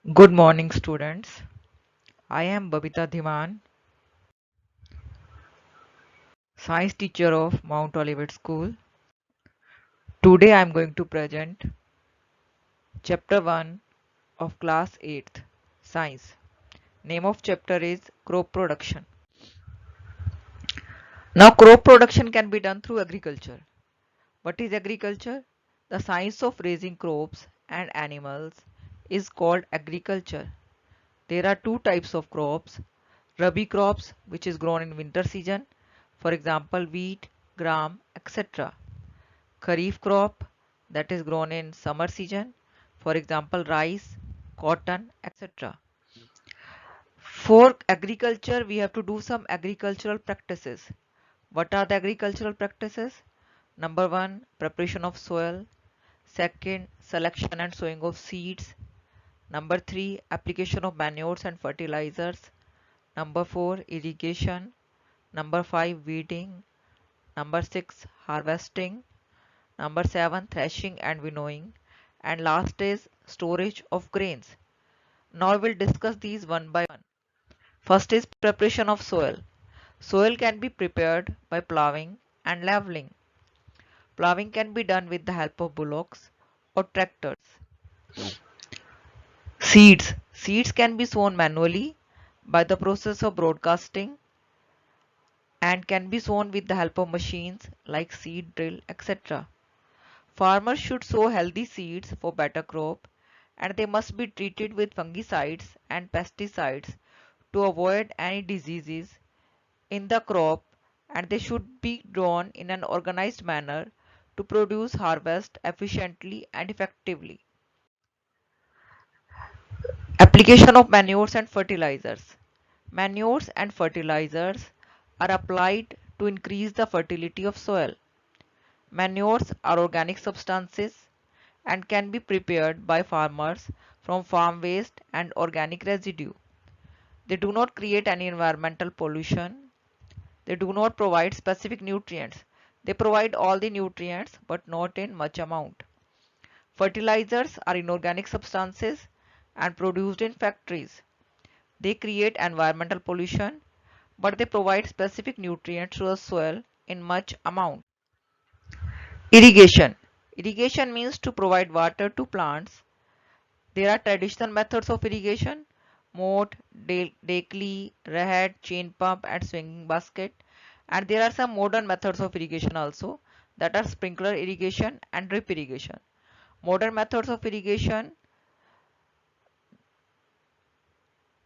Good morning, students. I am Babita Dhiman, science teacher of Mount Olivet School. Today I am going to present chapter 1 of class 8th, science. Name of chapter is crop production. Now crop production can be done through agriculture. What is agriculture? The science of raising crops and animals is called agriculture. There are two types of crops. Rabi crops, which is grown in winter season, for example wheat, gram, etc. Kharif crop, that is grown in summer season, for example rice, cotton, etc. For agriculture, we have to do some agricultural practices. What are the agricultural practices? Number one, preparation of soil. Second, selection and sowing of seeds. Number three, application of manures and fertilizers. Number four, irrigation. Number five, weeding. Number six, harvesting. Number seven, threshing and winnowing. And last is storage of grains. Now we'll discuss these one by one. First is preparation of soil. Soil can be prepared by plowing and leveling. Plowing can be done with the help of bullocks or tractors. Seeds. Seeds can be sown manually by the process of broadcasting and can be sown with the help of machines like seed drill, etc. Farmers should sow healthy seeds for better crop, and they must be treated with fungicides and pesticides to avoid any diseases in the crop, and they should be grown in an organized manner to produce harvest efficiently and effectively. Application of manures and fertilizers. Manures and fertilizers are applied to increase the fertility of soil. Manures are organic substances and can be prepared by farmers from farm waste and organic residue. They do not create any environmental pollution. They do not provide specific nutrients. They provide all the nutrients but not in much amount. Fertilizers are inorganic substances and produced in factories. They create environmental pollution but they provide specific nutrients to the soil in much amount. Irrigation. Irrigation means to provide water to plants. There are traditional methods of irrigation: moat, Dakley, Rahat, chain pump and swinging basket. And there are some modern methods of irrigation also, that are sprinkler irrigation and drip irrigation. Modern methods of irrigation,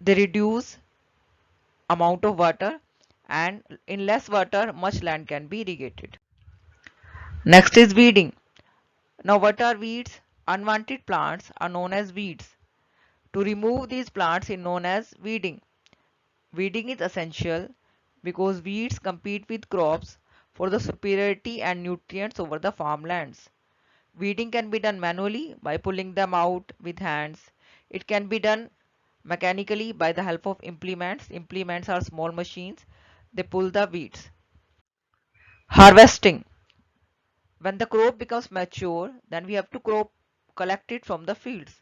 they reduce amount of water and in less water much land can be irrigated. Next is weeding. Now what are weeds? Unwanted plants are known as weeds. To remove these plants is known as weeding. Weeding is essential because weeds compete with crops for the superiority and nutrients over the farmlands. Weeding can be done manually by pulling them out with hands. It can be done mechanically by the help of implements. Implements are small machines. They pull the weeds. Harvesting. When the crop becomes mature, then we have to collect it from the fields,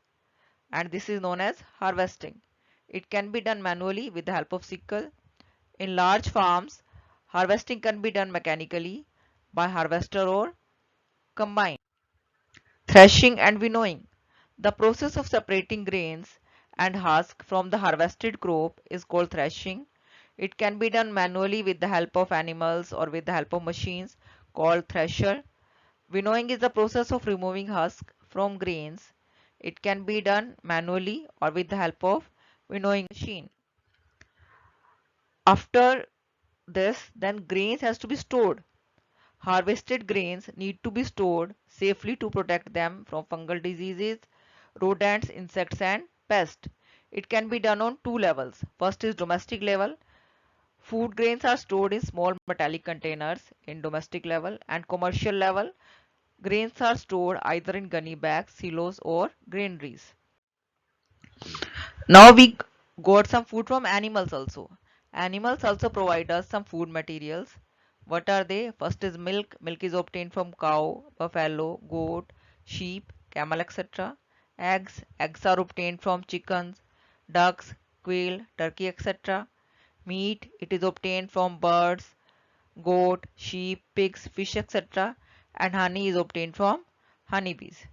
and this is known as harvesting. It can be done manually with the help of sickle. In large farms, harvesting can be done mechanically by harvester or combine. Threshing and winnowing. The process of separating grains and husk from the harvested crop is called threshing. It can be done manually with the help of animals or with the help of machines called thresher. Winnowing is the process of removing husk from grains. It can be done manually or with the help of winnowing machine. After this, then grains has to be stored. Harvested grains need to be stored safely to protect them from fungal diseases, rodents, insects and pests. It can be done on two levels. First is domestic level. Food grains are stored in small metallic containers in domestic level, and commercial level. Grains are stored either in gunny bags, silos or granaries. Now we got some food from animals also. Animals also provide us some food materials. What are they? First is milk. Milk is obtained from cow, buffalo, goat, sheep, camel, etc. Eggs are obtained from chickens, ducks, quail, turkey, etc. Meat, it is obtained from birds, goat, sheep, pigs, fish, etc. And honey is obtained from honeybees.